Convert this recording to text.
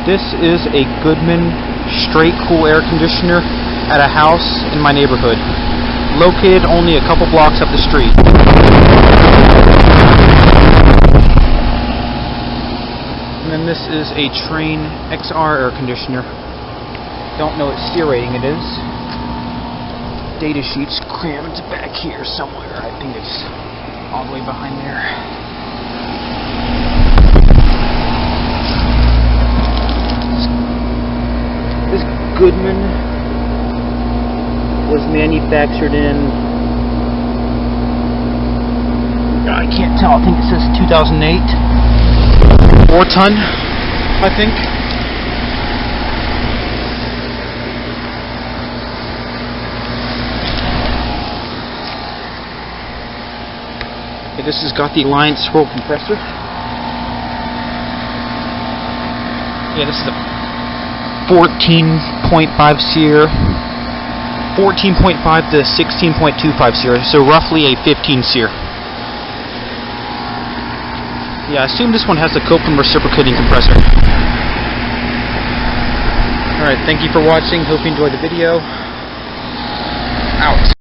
This is a Goodman straight cool air conditioner at a house in my neighborhood, located only a couple blocks up the street. And then this is a Trane XR air conditioner. Don't know what SEER rating it is. Data sheet's crammed back here somewhere. I think it's all the way behind there. This Goodman was manufactured in, I can't tell, I think it says 2008. 4-ton, I think. Okay, this has got the Alliance swirl compressor. Yeah, this is the 14.5 SEER, 14.5 to 16.25 SEER, so roughly a 15 SEER. Yeah, I assume this one has the Copeland reciprocating compressor. Alright, thank you for watching. Hope you enjoyed the video. Out.